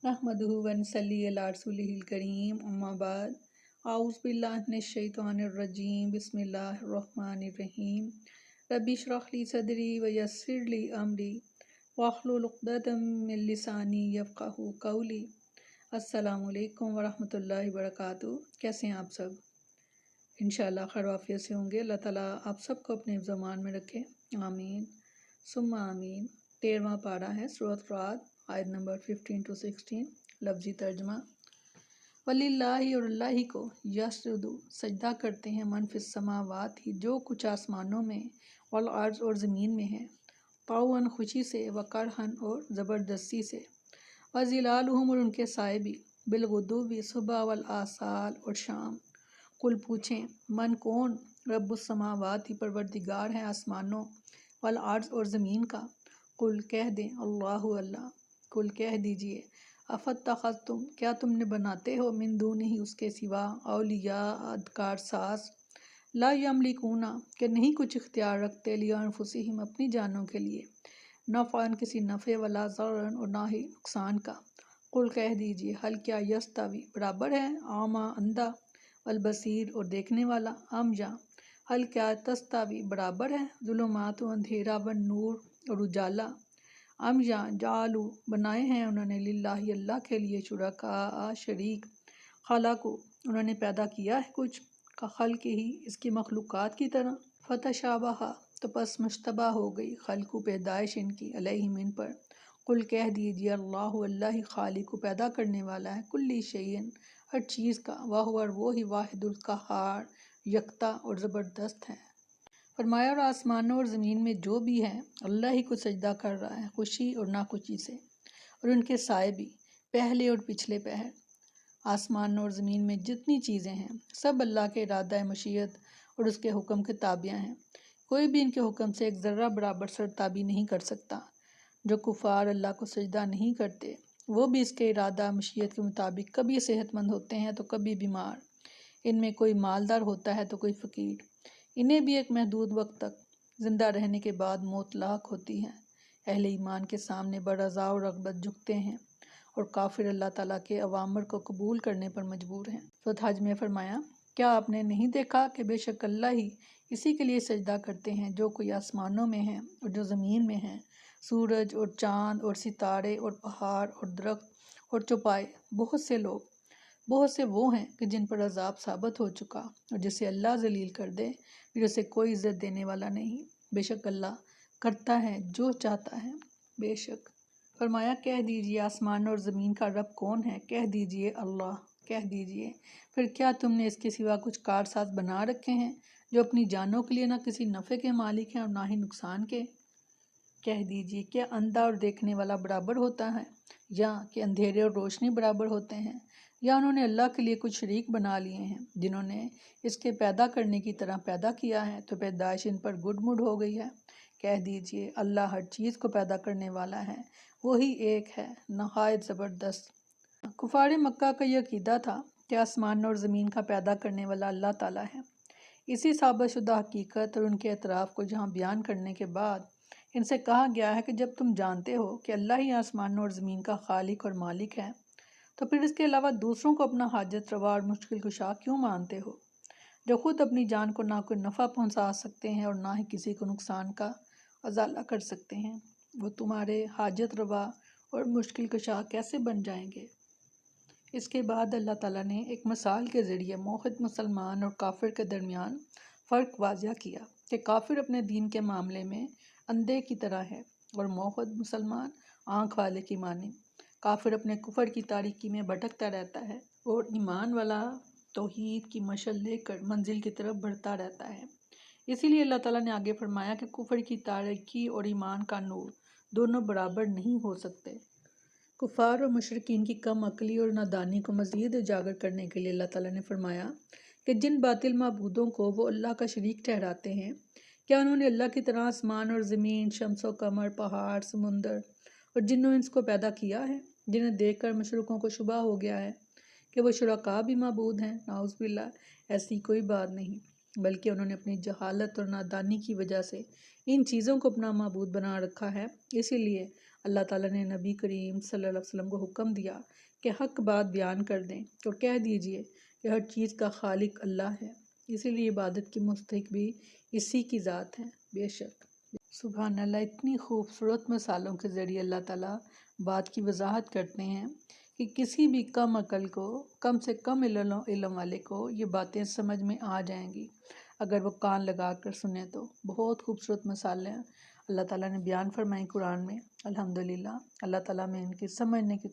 नहमदुहु व नसल्ली अला रसूलिहिल करीम अम्मा बाद आऊज़ु बिल्लाहि मिनश शैतानिर रजीम बिस्मिल्लाहिर रहमानिर रहीम रब्बि इश्रह ली सदरी व यस्सिर ली अमरी वाहलुल उक़दतम मिन लिसानी यफ़क़हू क़ौली। अस्सलामु अलैकुम व रहमतुल्लाहि व बरकातुहू। कैसे हैं आप सब? इंशाअल्लाह खैर वाफ़ियत से होंगे। अल्लाह ताला आप सबको अपने ज़मान में रखे, आमीन सुम्मा आमीन। 13वां पारा है सूरत रात, आयत नंबर 15 to 16। लफ्ज़ी तर्जमा, वलिल्लाहि और अल्लाह ही को यसजुदु सजदा करते हैं मन फिस समावात ही जो कुछ आसमानों में, वल अर्ज़ और ज़मीन में है, तौअन खुशी से, व करहन और ज़बरदस्ती से, व ज़िलालुहुम और उनके साए भी, बिलगुदुव्वी सुबह, वल आसाल और शाम। कुल पूछें मन कौन, रब्बुस समावात ही परवरदिगार है आसमानों, वल अर्ज़ और ज़मीन का। कुल कह दें अल्लाहु अल्लाह। कुल कह दीजिए अफ़त्तख़ज़्तुम क्या तुमने बनाते हो, मिन दूनिही उसके सिवा, औलिया अदकार सास, ला यमलिकूना कि नहीं कुछ इख्तियार रखते, लिया अनफुसिहिम अपनी जानों के लिए, नफ़अन किसी नफ़े, वला ज़ररन और ना ही नुकसान का। कुल कह दीजिए हल क्या यस्तवी बराबर है, आमा अंधा, वल बसीर और देखने वाला, अम या हल क्या तस्तावी बराबर है, ज़ुलुमात अंधेरा, व नूर और उजाला, अम या जालू बनाए हैं उन्होंने, लिल्लाहि अल्लाह के लिए, शुरका शरीक, खलाकु उन्होंने पैदा किया है कुछ, का खल्क ही इसकी मखलूक़ात की तरह, फतशाबहा तो पस मुश्तबा हो गई, खल्कु पैदाइश इनकी, अलैहिम इन पर। कुल कह दीजिए अल्लाहु अल्लाह ही खालिकु पैदा करने वाला है, कुल्ली शैइन हर चीज़ का, वह और वो ही, वाहिदुल क़हार यकता और ज़बरदस्त है। फरमाया और आसमानों और ज़मीन में जो भी है अल्लाह ही को सजदा कर रहा है, खुशी और नाखुशी से, और उनके साए भी, पहले और पिछले पहर। आसमानों और ज़मीन में जितनी चीज़ें हैं सब अल्लाह के इरादा मशीयत और उसके हुक्म के ताबिया हैं। कोई भी इनके हुक्म से एक ज़र्रा बराबर सरताबी नहीं कर सकता। जो कुफ़ार अल्लाह को सजदा नहीं करते वो भी इसके इरादा मशीयत के मुताबिक कभी सेहतमंद होते हैं तो कभी बीमार, इनमें कोई मालदार होता है तो कोई फ़कीर। इन्हें भी एक महदूद वक्त तक ज़िंदा रहने के बाद मौत लाक होती है। अहले ईमान के सामने बरज़ा और रग़बत झुकते हैं और काफिर अल्लाह ताला के अवामर को कबूल करने पर मजबूर हैं। सूरत हज में फरमाया, क्या आपने नहीं देखा कि बेशक अल्लाह ही इसी के लिए सजदा करते हैं जो कोई आसमानों में है और जो ज़मीन में है, सूरज और चाँद और सितारे और पहाड़ और दरख्त और चौपाए, बहुत से वो हैं कि जिन पर अजाब साबित हो चुका, और जिसे अल्लाह जलील कर दे फिर उसे कोई इज़्ज़त देने वाला नहीं। बेशक अल्लाह करता है जो चाहता है। बेशक फरमाया, कह दीजिए आसमान और ज़मीन का रब कौन है, कह दीजिए अल्लाह। कह दीजिए फिर क्या तुमने इसके सिवा कुछ कारसाज बना रखे हैं जो अपनी जानों के लिए ना किसी नफ़े के मालिक हैं और ना ही नुकसान के। कह दीजिए क्या अंधा और देखने वाला बराबर होता है, या कि अंधेरे और रोशनी बराबर होते हैं, या उन्होंने अल्लाह के लिए कुछ शरीक बना लिए हैं जिन्होंने इसके पैदा करने की तरह पैदा किया है तो पैदाइश इन पर गुडमुड हो गई है। कह दीजिए अल्लाह हर चीज़ को पैदा करने वाला है, वही एक है, नहायत ज़बरदस्त। कुफार मक्का का यह अकीदा था कि आसमान और ज़मीन का पैदा करने वाला अल्लाह ताला है। इसी साबितशुदा हकीकत और उनके एतराफ़ को जहाँ बयान करने के बाद इनसे कहा गया है कि जब तुम जानते हो कि अल्लाह ही आसमानों और ज़मीन का खालिक और मालिक है तो फिर इसके अलावा दूसरों को अपना हाजत रवा और मुश्किल कुशा क्यों मानते हो, जो खुद अपनी जान को ना कोई नफ़ा पहुंचा सकते हैं और ना ही किसी को नुकसान का अजाला कर सकते हैं। वो तुम्हारे हाजत रवा और मुश्किल कुशा कैसे बन जाएंगे। इसके बाद अल्लाह ताला ने एक मिसाल के ज़रिए मोहित मुसलमान और काफिर के दरमियान फ़र्क वाज़िया किया कि काफिर अपने दीन के मामले में अंधे की तरह है और मोहित मुसलमान आँख वाले की माने। काफिर अपने कुफर की तारीकी में भटकता रहता है और ईमान वाला तौहीद की मशल लेकर मंजिल की तरफ बढ़ता रहता है। इसीलिए अल्लाह ताला ने आगे फरमाया कि कुफर की तारीकी और ईमान का नूर दोनों बराबर नहीं हो सकते। कुफार और मुशरिकीन की कम अकली और नादानी को मज़ीद उजागर करने के लिए अल्लाह ताला ने फरमाया कि जिन बातिल माबूदों को वो अल्लाह का शरीक ठहराते हैं, क्या उन्होंने अल्लाह की तरह आसमान और ज़मीन, शम्स व कमर, पहाड़, समुंदर और जिन्हों इंस को पैदा किया है, जिन्हें देखकर मुशरिकों को शुबा हो गया है कि वो शुरका भी माबूद हैं। नाउज़ बिल्लाह, ऐसी कोई बात नहीं, बल्कि उन्होंने अपनी जहालत और नादानी की वजह से इन चीज़ों को अपना माबूद बना रखा है। इसीलिए اللہ تعالیٰ نے نبی کریم صلی اللہ علیہ وسلم کو حکم دیا کہ حق بات بیان کر دیں اور کہہ دیجئے کہ ہر چیز کا خالق اللہ ہے، اسی لیے عبادت کی مستحق بھی اسی کی ذات ہے۔ بے شک سبحان اللہ، اتنی خوبصورت مثالوں کے ذریعے اللہ تعالیٰ بات کی وضاحت کرتے ہیں کہ کسی بھی کم عقل کو، کم سے کم علم والے کو یہ باتیں سمجھ میں آ جائیں گی اگر وہ کان لگا کر سنیں تو۔ بہت خوبصورت مثالیں اللہ تعالیٰ نے بیان فرمائی قرآن میں۔ الحمدللہ اللہ تعالیٰ میں ان کی سمجھنے کی